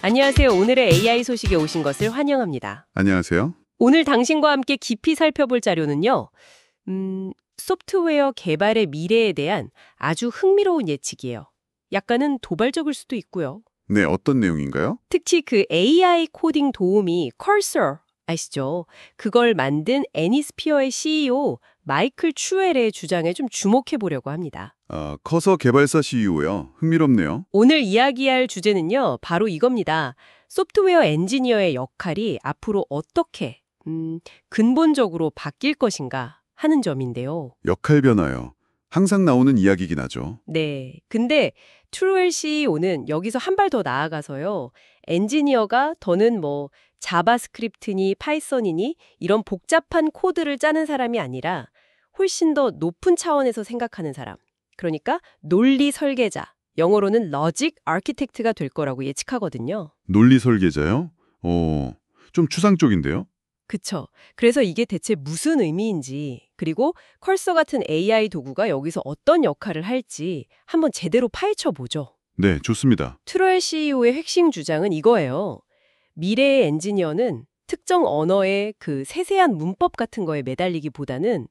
안녕하세요. 오늘의 AI 소식에 오신 것을 환영합니다. 안녕하세요. 오늘 당신과 함께 깊이 살펴볼 자료는요. 소프트웨어 개발의 미래에 대한 아주 흥미로운 예측이에요. 약간은 도발적일 수도 있고요. 네, 어떤 내용인가요? 특히 그 AI 코딩 도우미 Cursor 아시죠? 그걸 만든 애니스피어의 CEO 마이클 추웰의 주장에 좀 주목해 보려고 합니다. 커서 개발사 CEO요. 흥미롭네요. 오늘 이야기할 주제는요. 바로 이겁니다. 소프트웨어 엔지니어의 역할이 앞으로 어떻게 근본적으로 바뀔 것인가 하는 점인데요. 역할 변화요. 항상 나오는 이야기긴 하죠. 네. 근데 트루웰 CEO는 여기서 한 발 더 나아가서요. 엔지니어가 더는 자바스크립트니 파이썬이니 이런 복잡한 코드를 짜는 사람이 아니라 훨씬 더 높은 차원에서 생각하는 사람. 그러니까 논리 설계자, 영어로는 로직 아키텍트가 될 거라고 예측하거든요. 논리 설계자요? 좀 추상적인데요? 그쵸. 그래서 이게 대체 무슨 의미인지, 그리고 컬서 같은 AI 도구가 여기서 어떤 역할을 할지 한번 제대로 파헤쳐 보죠. 네, 좋습니다. 트로엘 CEO의 핵심 주장은 이거예요. 미래의 엔지니어는 특정 언어의 그 세세한 문법 같은 거에 매달리기보다는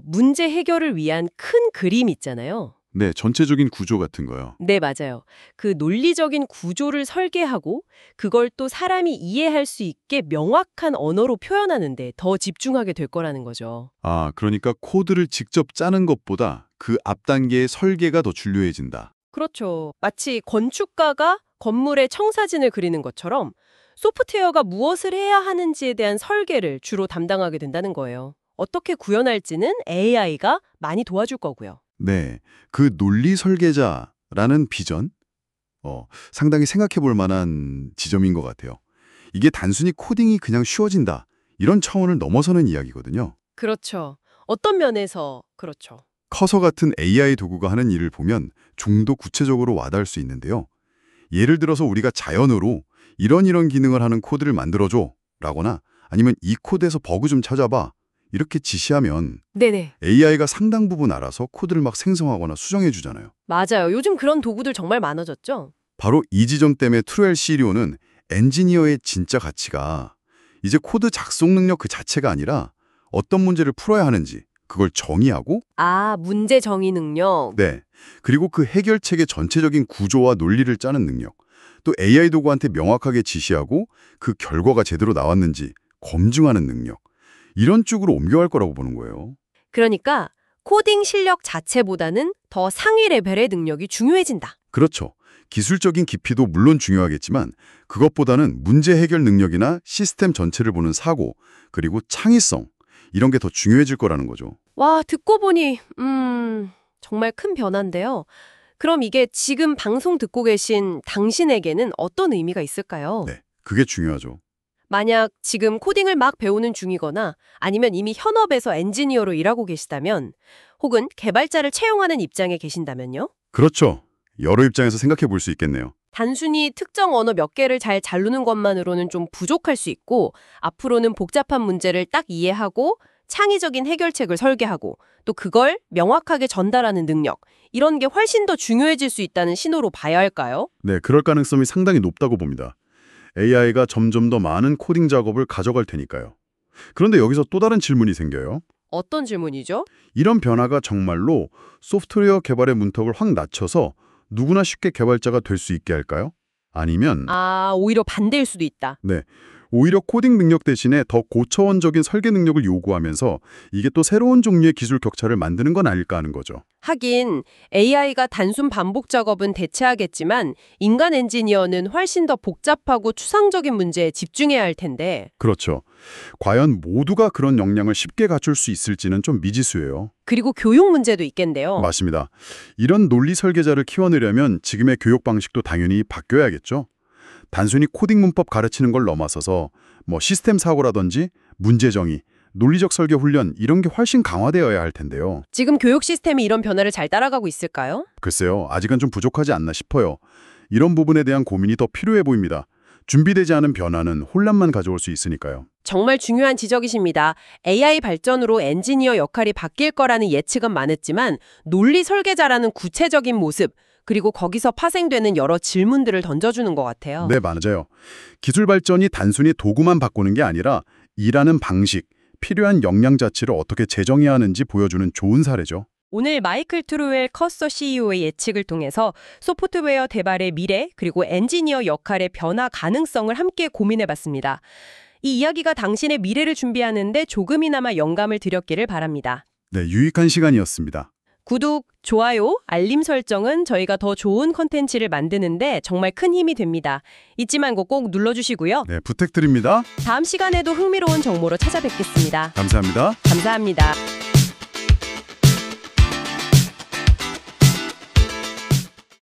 문제 해결을 위한 큰 그림 있잖아요. 네, 전체적인 구조 같은 거요. 네, 맞아요. 그 논리적인 구조를 설계하고 그걸 또 사람이 이해할 수 있게 명확한 언어로 표현하는데 더 집중하게 될 거라는 거죠. 그러니까 코드를 직접 짜는 것보다 그 앞 단계의 설계가 더 중요해진다. 그렇죠. 마치 건축가가 건물의 청사진을 그리는 것처럼 소프트웨어가 무엇을 해야 하는지에 대한 설계를 주로 담당하게 된다는 거예요. 어떻게 구현할지는 AI가 많이 도와줄 거고요. 네, 그 논리 설계자라는 비전? 상당히 생각해 볼 만한 지점인 것 같아요. 이게 단순히 코딩이 그냥 쉬워진다. 이런 차원을 넘어서는 이야기거든요. 그렇죠. 어떤 면에서 그렇죠. 커서 같은 AI 도구가 하는 일을 보면 좀 더 구체적으로 와닿을 수 있는데요. 예를 들어서 우리가 자연어로 이런 기능을 하는 코드를 만들어줘 라거나 아니면 이 코드에서 버그 좀 찾아봐 이렇게 지시하면 네네. AI가 상당 부분 알아서 코드를 막 생성하거나 수정해 주잖아요. 맞아요. 요즘 그런 도구들 정말 많아졌죠? 바로 이 지점 때문에 트루엘 CEO는 엔지니어의 진짜 가치가 이제 코드 작성 능력 그 자체가 아니라 어떤 문제를 풀어야 하는지 그걸 정의하고 문제 정의 능력. 네. 그리고 그 해결책의 전체적인 구조와 논리를 짜는 능력. 또 AI 도구한테 명확하게 지시하고 그 결과가 제대로 나왔는지 검증하는 능력. 이런 쪽으로 옮겨갈 거라고 보는 거예요. 그러니까 코딩 실력 자체보다는 더 상위 레벨의 능력이 중요해진다. 그렇죠. 기술적인 깊이도 물론 중요하겠지만 그것보다는 문제 해결 능력이나 시스템 전체를 보는 사고, 그리고 창의성, 이런 게 더 중요해질 거라는 거죠. 와, 듣고 보니 정말 큰 변화인데요. 그럼 이게 지금 방송 듣고 계신 당신에게는 어떤 의미가 있을까요? 네, 그게 중요하죠. 만약 지금 코딩을 막 배우는 중이거나 아니면 이미 현업에서 엔지니어로 일하고 계시다면 혹은 개발자를 채용하는 입장에 계신다면요? 그렇죠. 여러 입장에서 생각해 볼 수 있겠네요. 단순히 특정 언어 몇 개를 잘 다루는 것만으로는 좀 부족할 수 있고 앞으로는 복잡한 문제를 딱 이해하고 창의적인 해결책을 설계하고 또 그걸 명확하게 전달하는 능력 이런 게 훨씬 더 중요해질 수 있다는 신호로 봐야 할까요? 네, 그럴 가능성이 상당히 높다고 봅니다. AI가 점점 더 많은 코딩 작업을 가져갈 테니까요. 그런데 여기서 또 다른 질문이 생겨요. 어떤 질문이죠? 이런 변화가 정말로 소프트웨어 개발의 문턱을 확 낮춰서 누구나 쉽게 개발자가 될 수 있게 할까요? 아니면 오히려 반대일 수도 있다. 네, 오히려 코딩 능력 대신에 더 고차원적인 설계 능력을 요구하면서 이게 또 새로운 종류의 기술 격차를 만드는 건 아닐까 하는 거죠. 하긴 AI가 단순 반복 작업은 대체하겠지만 인간 엔지니어는 훨씬 더 복잡하고 추상적인 문제에 집중해야 할 텐데 그렇죠. 과연 모두가 그런 역량을 쉽게 갖출 수 있을지는 좀 미지수예요. 그리고 교육 문제도 있겠는데요. 맞습니다. 이런 논리 설계자를 키워내려면 지금의 교육 방식도 당연히 바뀌어야겠죠. 단순히 코딩 문법 가르치는 걸 넘어서서 시스템 사고라든지 문제 정의, 논리적 설계 훈련 이런 게 훨씬 강화되어야 할 텐데요. 지금 교육 시스템이 이런 변화를 잘 따라가고 있을까요? 글쎄요, 아직은 좀 부족하지 않나 싶어요. 이런 부분에 대한 고민이 더 필요해 보입니다. 준비되지 않은 변화는 혼란만 가져올 수 있으니까요. 정말 중요한 지적이십니다. AI 발전으로 엔지니어 역할이 바뀔 거라는 예측은 많았지만 논리 설계자라는 구체적인 모습, 그리고 거기서 파생되는 여러 질문들을 던져주는 것 같아요. 네, 맞아요. 기술 발전이 단순히 도구만 바꾸는 게 아니라 일하는 방식, 필요한 역량 자체를 어떻게 재정해야 하는지 보여주는 좋은 사례죠. 오늘 마이클 트루웰 커서 CEO의 예측을 통해서 소프트웨어 개발의 미래 그리고 엔지니어 역할의 변화 가능성을 함께 고민해봤습니다. 이 이야기가 당신의 미래를 준비하는데 조금이나마 영감을 드렸기를 바랍니다. 네, 유익한 시간이었습니다. 구독, 좋아요, 알림 설정은 저희가 더 좋은 컨텐츠를 만드는데 정말 큰 힘이 됩니다. 잊지 말고 꼭 눌러주시고요. 네, 부탁드립니다. 다음 시간에도 흥미로운 정보로 찾아뵙겠습니다. 감사합니다. 감사합니다.